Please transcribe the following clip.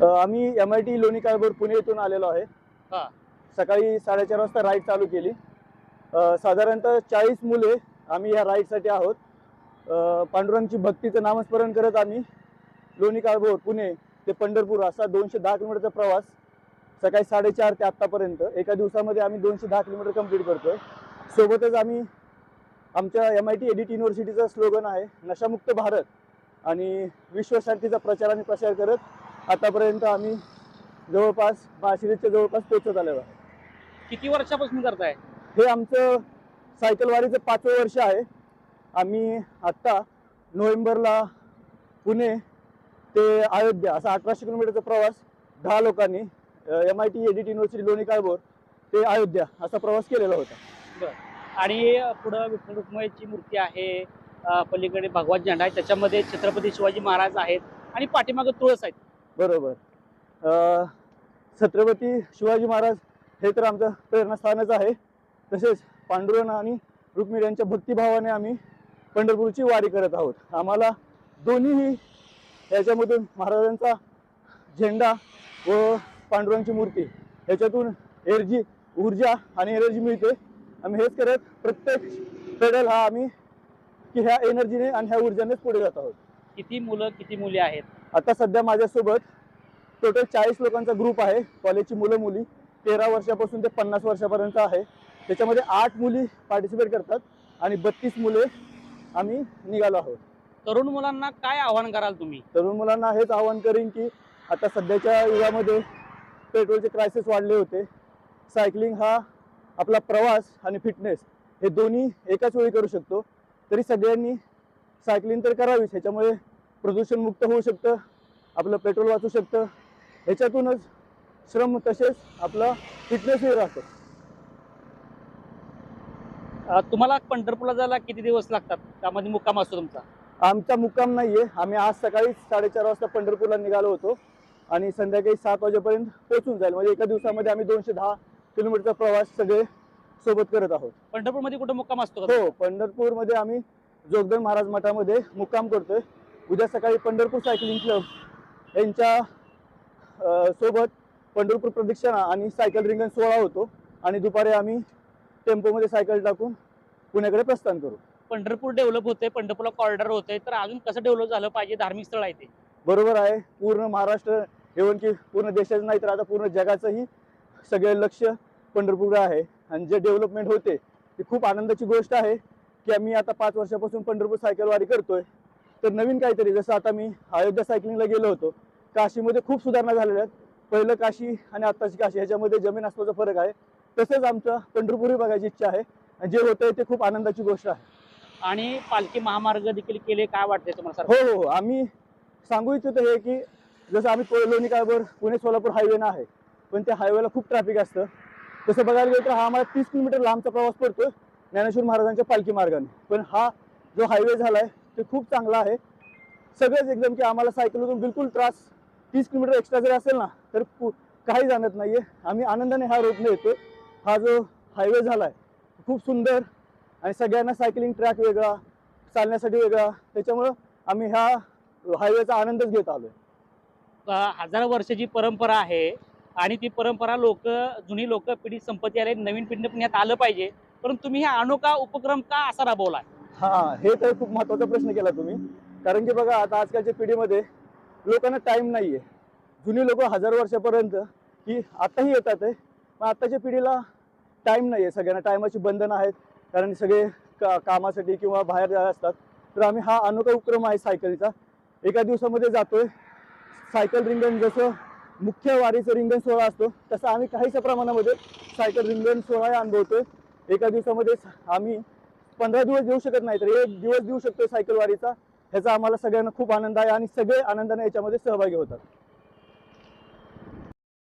आम्ही MIT लोणी काळभोर पुणे येथून आलेलो आहे। सकाळी 4:30 वाजता राईड चालू केली। साधारणतः 40 मुले आम्ही या राईडसाठी आहोत। पांडुरंगाची भक्तीचं नामस्मरण करत आम्ही लोणी काळभोर पुणे ते पंढरपूर असा 210 किलोमीटरचा प्रवास सकाळी 4:30 ते आतापर्यंत एका दिवसामध्ये आम्ही 210 किलोमीटर कंप्लीट करतोय। सोबतच आम्ही आमच्या MIT एडिट युनिव्हर्सिटीचा स्लोगन आहे नशामुक्त भारत आणि विश्वशांतीचा प्रचार आणि प्रसार करत आतापर्यंत आम्ही जवळपास बाशिरीच्या जवळपास पोहोचत आलेलो आहे। किती वर्षापासून करताय? हे आमचं सायकल वारीचं 5वं वर्ष आहे। आम्ही आत्ता नोव्हेंबरला पुणे ते अयोध्या असा 1800 किलोमीटरचा प्रवास 10 लोकांनी MIT edit university Loni Kalbhor ते अयोध्या असा प्रवास केलेला होता। बरं. आणि पुढं विठ्ठल रुक्माईची मूर्ती आहे, पलीकडे भगवा झेंडा आहे, त्याच्यामध्ये छत्रपती शिवाजी महाराज आहेत आणि पाठीमागे तुळस आहेत। बरोबर। छत्रपती शिवाजी महाराज हे तर आमचं प्रेरणास्थानच आहे। तसेच पांडुरंग आणि रुक्मिणी यांच्या भक्तिभावाने आम्ही पंढरपूरची वारी करत आहोत। आम्हाला दोन्हीही याच्यामधून महाराजांचा झेंडा व पांडुरंगाची मूर्ती याच्यातून ऊर्जा आणि एनर्जी मिळते। आम्ही हेच करत प्रत्येक पेडल हा आम्ही की ह्या एनर्जीने आणि ह्या ऊर्जानेच पुढे जात आहोत। किती मुलं किती मुली आहेत? आता सध्या माझ्यासोबत टोटल 40 लोकांचा ग्रुप आहे। कॉलेजची मुलं मुली 13 वर्षापासून ते 50 वर्षापर्यंत आहे। त्याच्यामध्ये 8 मुली पार्टिसिपेट करतात आणि 32 मुले आम्ही निघालो आहोत। तरुण मुलांना काय आव्हान कराल तुम्ही? तरुण मुलांना हेच आवाहन करीन की आता सध्याच्या युगामध्ये पेट्रोलचे क्रायसिस वाढले होते। सायकलिंग हा आपला प्रवास आणि फिटनेस हे दोन्ही एकाच वेळी करू शकतो। तरी सगळ्यांनी सायकलिंग तर करावीच। ह्याच्यामुळे प्रदूषण मुक्त होऊ शकतं, आपलं पेट्रोल वाचू शकतं, ह्याच्यातूनच श्रम तसेच आपला फिटनेसही राहतो। तुम्हाला पंढरपूरला जायला किती दिवस लागतात? त्यामध्ये मुक्काम असतो तुमचा? आमचा मुक्काम नाहीये। आम्ही आज सकाळी 4:30 वाजता पंढरपूरला निघालो होतो आणि संध्याकाळी 7 वाजेपर्यंत पोहोचून जाईल। म्हणजे एका दिवसामध्ये आम्ही 210 किलोमीटरचा प्रवास सगळे सोबत करत आहोत। पंढरपूरमध्ये कुठे मुक्काम असतो का? हो, पंढरपूरमध्ये आम्ही जोगदंड महाराज मठामध्ये मुक्काम करतोय। उद्या सकाळी पंढरपूर सायकलिंग क्लब यांच्या सोबत पंढरपूर प्रदक्षिणा आणि सायकल रिंगण सोहळा होतो आणि दुपारी आम्ही टेम्पोमध्ये सायकल टाकून पुण्याकडे प्रस्थान करू। पंढरपूर डेव्हलप होते, पंढरपूरला कॉरिडॉर होते, तर अजून कसं डेव्हलप झालं पाहिजे? धार्मिक स्थळ आहे ते। बरोबर आहे। पूर्ण महाराष्ट्र एवढं की पूर्ण देशाचं नाही तर आता पूर्ण जगाचंही सगळे लक्ष पंढरपूरला आहे आणि जे डेव्हलपमेंट होते ती खूप आनंदाची गोष्ट आहे की आम्ही आता 5 वर्षापासून पंढरपूर सायकल वारी करतोय। तर नवीन काहीतरी जसं आता मी अयोध्या सायकलिंगला गेलो होतो, काशीमध्ये खूप सुधारणा झालेल्या आहेत। पहिलं काशी आणि आत्ताची काशी ह्याच्यामध्ये जमीन आसमानाचा फरक आहे। तसंच आमचं पंढरपूरही बघायची इच्छा आहे आणि जे होतंय ते खूप आनंदाची गोष्ट आहे। आणि पालखी महामार्ग देखील केले, काय वाटतंय तुम्हाला सर? हो हो, आम्ही सांगू इच्छितो हे की जसं आम्ही लोणी काळभोर पुणे सोलापूर हायवे आहे, पण त्या हायवेला खूप ट्रॅफिक असतं। तसं बघायला गेलं तर हा आम्हाला 30 किलोमीटर लांबचा प्रवास पडतो ज्ञानेश्वर महाराजांच्या पालखी मार्गाने। पण हा जो हायवे झालाय ते खूप चांगला आहे। सगळेच एकदम की आम्हाला सायकलवरून बिलकुल त्रास 30 किलोमीटर एक्स्ट्रा जरी असेल ना तर काही जाणत नाहीये। आम्ही आनंदाने हा रोडने येतो। हा जो हायवे झालाय खूप सुंदर आणि सगळ्यांना सायकलिंग ट्रॅक वेगळा, चालण्यासाठी वेगळा, त्याच्यामुळं आम्ही ह्या हायवेचा आनंदच घेत आलोय। हजारो वर्षाची परंपरा आहे आणि ती परंपरा जुनी लोक पिढी संपत्ती आले, नवीन पिढीने पण यात आलं पाहिजे। परंतु तुम्ही हा अनोखा उपक्रम का असा राबवला? हे तर खूप महत्त्वाचा प्रश्न केला तुम्ही। कारण की बघा आता आजकालच्या पिढीमध्ये लोकांना टाइम नाहीये। जुनी लोक हजारो वर्षापर्यंत ही आताही येतात आहे, पण आताच्या पिढीला टाइम नाहीये। सगळ्यांना टायमाची बंधनं आहेत कारण सगळे कामासाठी किंवा बाहेर जात असतात। तर आम्ही हा अनोखा उपक्रम आहे सायकलचा, एका दिवसामध्ये जातोय। सायकल रिंगण जसं मुख्य वारीचं रिंगण सोहळा असतो तसं आम्ही काहीशा प्रमाणामध्ये सायकल रिंगण सोहळा अनुभवतोय। एका दिवसामध्ये आम्ही 15 दिवस देऊ शकत नाही तर 1 दिवस देऊ शकतो सायकल वारीचा। ह्याचा आम्हाला सगळ्यांना खूप आनंद आहे आणि सगळे आनंदाने याच्यामध्ये सहभागी होतात।